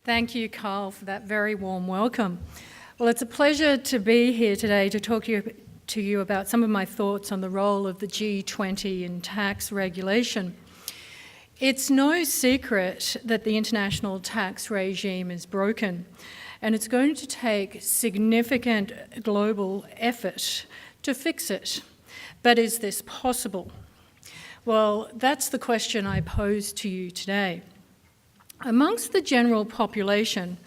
Thank you, Carl, for that very warm welcome. Well, it's a pleasure to be here today to talk to you about some of my thoughts on the role of the G20 in tax regulation. It's no secret that the international tax regime is broken, and it's going to take significant global effort to fix it. But is this possible? Well, that's the question I pose to you today. Amongst the general population,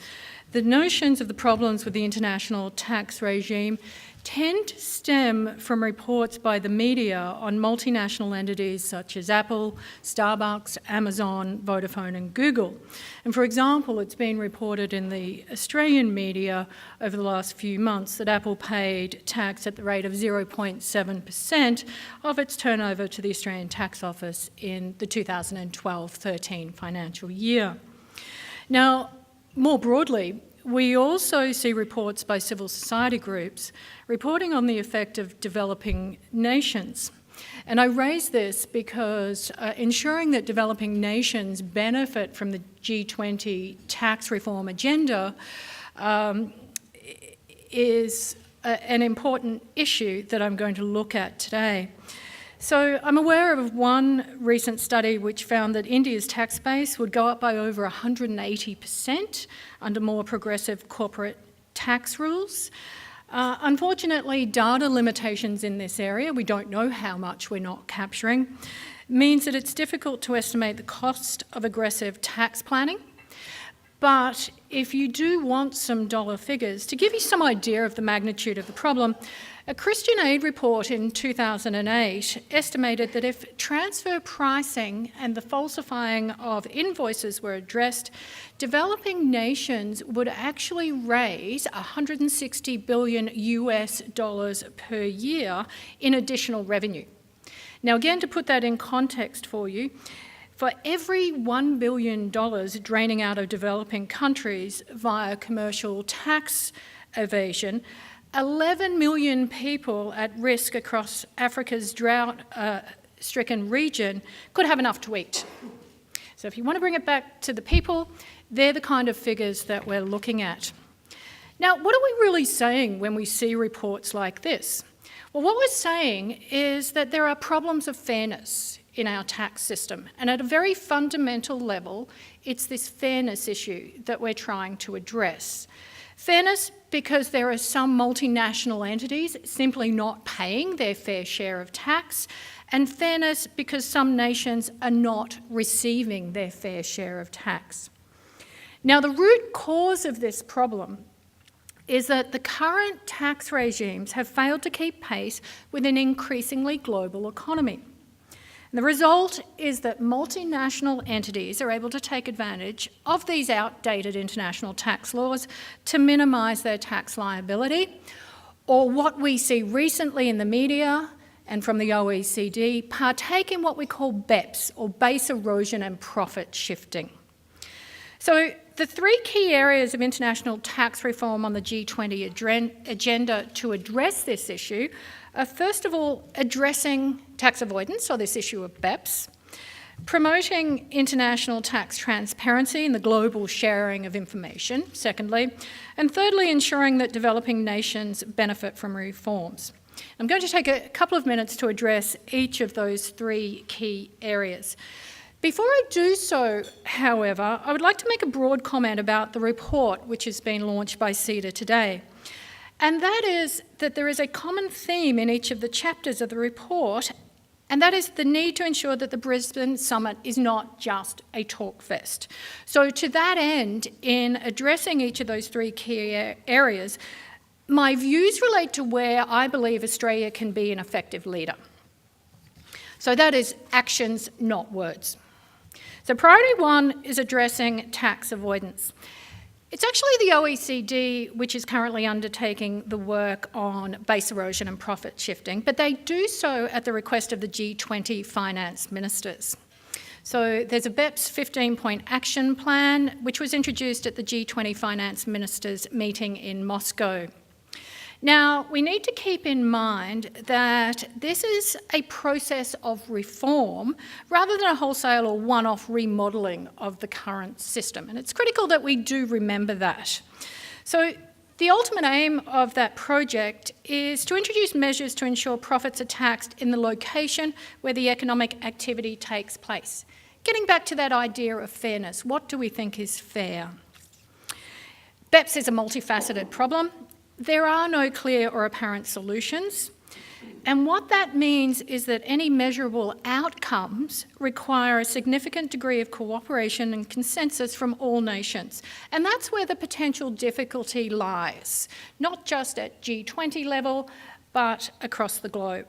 the notions of the problems with the international tax regime tend to stem from reports by the media on multinational entities such as Apple, Starbucks, Amazon, Vodafone and Google. And for example, it's been reported in the Australian media over the last few months that Apple paid tax at the rate of 0.7% of its turnover to the Australian Tax Office in the 2012-13 financial year. Now, more broadly, we also see reports by civil society groups reporting on the effect of developing nations. And I raise this because ensuring that developing nations benefit from the G20 tax reform agenda is an important issue that I'm going to look at today. So I'm aware of one recent study which found that India's tax base would go up by over 180% under more progressive corporate tax rules. Unfortunately, data limitations in this area, we don't know how much we're not capturing, means that it's difficult to estimate the cost of aggressive tax planning. But if you do want some dollar figures, to give you some idea of the magnitude of the problem, a Christian Aid report in 2008 estimated that if transfer pricing and the falsifying of invoices were addressed, developing nations would actually raise $160 billion per year in additional revenue. Now, again, to put that in context for you, for every $1 billion draining out of developing countries via commercial tax evasion, 11 million people at risk across Africa's drought-stricken region could have enough to eat. So if you want to bring it back to the people, they're the kind of figures that we're looking at. Now, what are we really saying when we see reports like this? Well, what we're saying is that there are problems of fairness in our tax system. And at a very fundamental level, it's this fairness issue that we're trying to address. Fairness because there are some multinational entities simply not paying their fair share of tax, and fairness because some nations are not receiving their fair share of tax. Now, the root cause of this problem is that the current tax regimes have failed to keep pace with an increasingly global economy. And the result is that multinational entities are able to take advantage of these outdated international tax laws to minimise their tax liability, or what we see recently in the media and from the OECD, partake in what we call BEPS, or base erosion and profit shifting. So the three key areas of international tax reform on the G20 agenda to address this issue are, first of all, addressing tax avoidance, or this issue of BEPS, promoting international tax transparency and the global sharing of information, secondly, and thirdly, ensuring that developing nations benefit from reforms. I'm going to take a couple of minutes to address each of those three key areas. Before I do so, however, I would like to make a broad comment about the report which has been launched by CEDA today. And that is that there is a common theme in each of the chapters of the report, and that is the need to ensure that the Brisbane Summit is not just a talk fest. So to that end, in addressing each of those three key areas, my views relate to where I believe Australia can be an effective leader. So that is actions, not words. So priority one is addressing tax avoidance. It's actually the OECD which is currently undertaking the work on base erosion and profit shifting, but they do so at the request of the G20 finance ministers. So there's a BEPS 15-point action plan which was introduced at the G20 finance ministers meeting in Moscow. Now, we need to keep in mind that this is a process of reform rather than a wholesale or one-off remodelling of the current system, and it's critical that we do remember that. So the ultimate aim of that project is to introduce measures to ensure profits are taxed in the location where the economic activity takes place. Getting back to that idea of fairness, what do we think is fair? BEPS is a multifaceted problem. There are no clear or apparent solutions. And what that means is that any measurable outcomes require a significant degree of cooperation and consensus from all nations. And that's where the potential difficulty lies, not just at G20 level, but across the globe.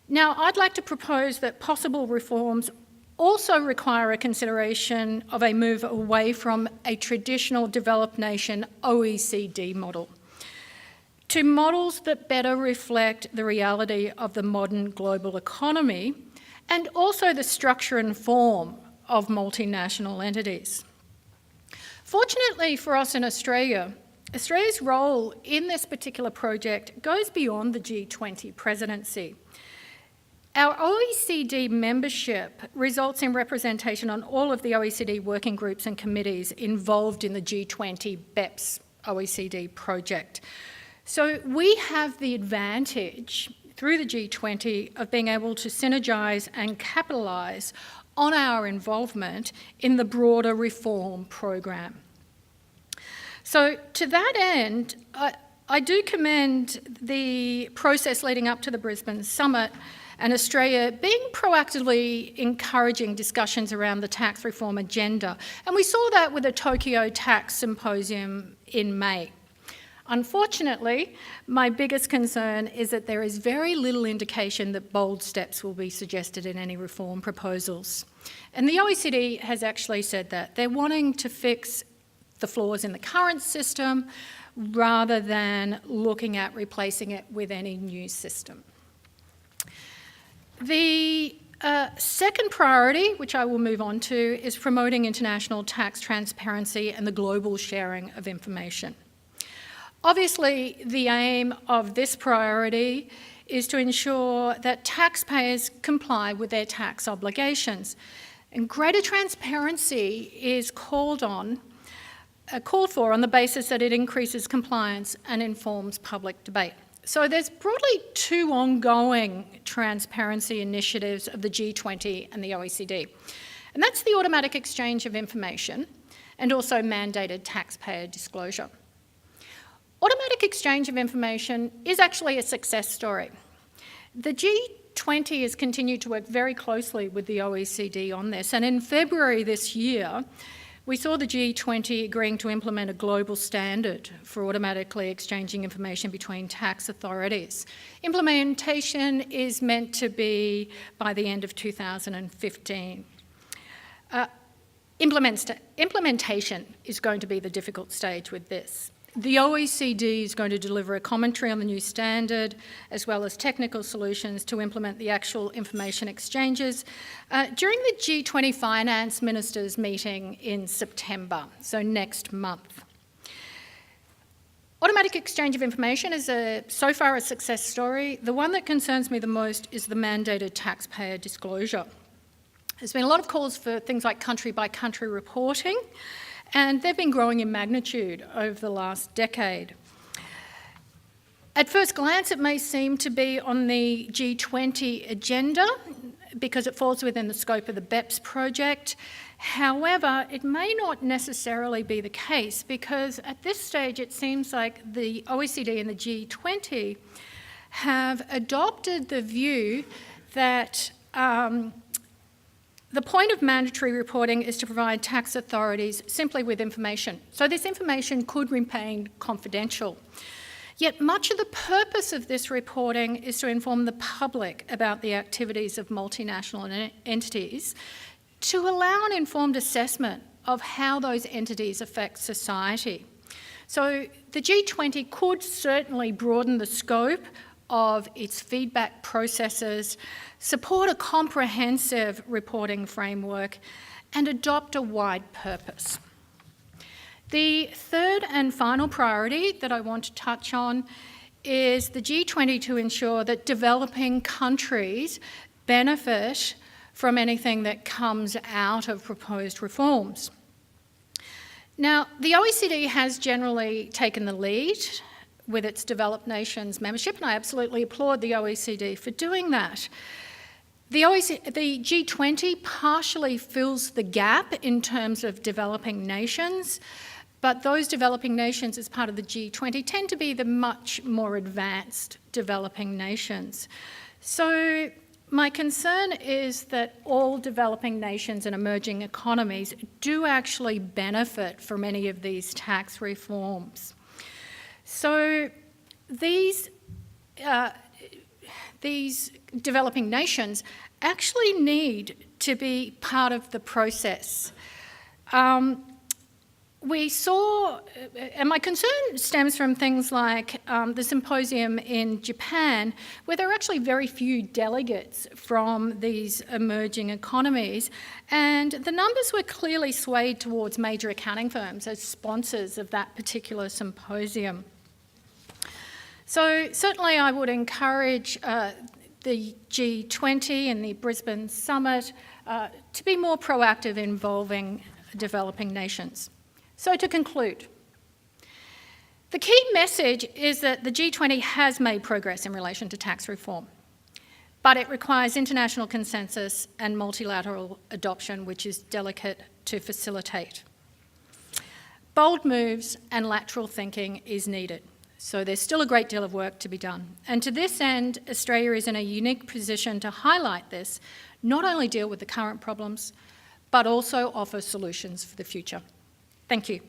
Now, I'd like to propose that possible reforms also require a consideration of a move away from a traditional developed nation OECD model to models that better reflect the reality of the modern global economy and also the structure and form of multinational entities. Fortunately for us in Australia, Australia's role in this particular project goes beyond the G20 presidency. Our OECD membership results in representation on all of the OECD working groups and committees involved in the G20 BEPS OECD project. So we have the advantage through the G20 of being able to synergise and capitalise on our involvement in the broader reform program. So to that end, I do commend the process leading up to the Brisbane Summit and Australia being proactively encouraging discussions around the tax reform agenda. And we saw that with the Tokyo Tax Symposium in May. Unfortunately, my biggest concern is that there is very little indication that bold steps will be suggested in any reform proposals. And the OECD has actually said that. They're wanting to fix the flaws in the current system rather than looking at replacing it with any new system. The second priority, which I will move on to, is promoting international tax transparency and the global sharing of information. Obviously, the aim of this priority is to ensure that taxpayers comply with their tax obligations. And greater transparency is called for on the basis that it increases compliance and informs public debate. So there's broadly two ongoing transparency initiatives of the G20 and the OECD. And that's the automatic exchange of information and also mandated taxpayer disclosure. Automatic exchange of information is actually a success story. The G20 has continued to work very closely with the OECD on this, and in February this year, we saw the G20 agreeing to implement a global standard for automatically exchanging information between tax authorities. Implementation is meant to be by the end of 2015. Implementation is going to be the difficult stage with this. The OECD is going to deliver a commentary on the new standard, as well as technical solutions to implement the actual information exchanges during the G20 Finance Ministers meeting in September, so next month. Automatic exchange of information is so far a success story. The one that concerns me the most is the mandated taxpayer disclosure. There's been a lot of calls for things like country-by-country reporting, and they've been growing in magnitude over the last decade. At first glance, it may seem to be on the G20 agenda because it falls within the scope of the BEPS project. However, it may not necessarily be the case because at this stage it seems like the OECD and the G20 have adopted the view that the point of mandatory reporting is to provide tax authorities simply with information. So this information could remain confidential. Yet much of the purpose of this reporting is to inform the public about the activities of multinational entities to allow an informed assessment of how those entities affect society. So the G20 could certainly broaden the scope of its feedback processes, support a comprehensive reporting framework, and adopt a wide purpose. The third and final priority that I want to touch on is the G20 to ensure that developing countries benefit from anything that comes out of proposed reforms. Now, the OECD has generally taken the lead with its developed nations membership, and I absolutely applaud the OECD for doing that. The G20 partially fills the gap in terms of developing nations, but those developing nations as part of the G20 tend to be the much more advanced developing nations. So my concern is that all developing nations and emerging economies do actually benefit from any of these tax reforms. So these developing nations actually need to be part of the process. We saw, and my concern stems from things like the symposium in Japan, where there are actually very few delegates from these emerging economies, and the numbers were clearly swayed towards major accounting firms as sponsors of that particular symposium. So certainly I would encourage the G20 and the Brisbane Summit to be more proactive in involving developing nations. So to conclude, the key message is that the G20 has made progress in relation to tax reform, but it requires international consensus and multilateral adoption, which is delicate to facilitate. Bold moves and lateral thinking is needed, so there's still a great deal of work to be done. And to this end, Australia is in a unique position to highlight this, not only deal with the current problems, but also offer solutions for the future. Thank you.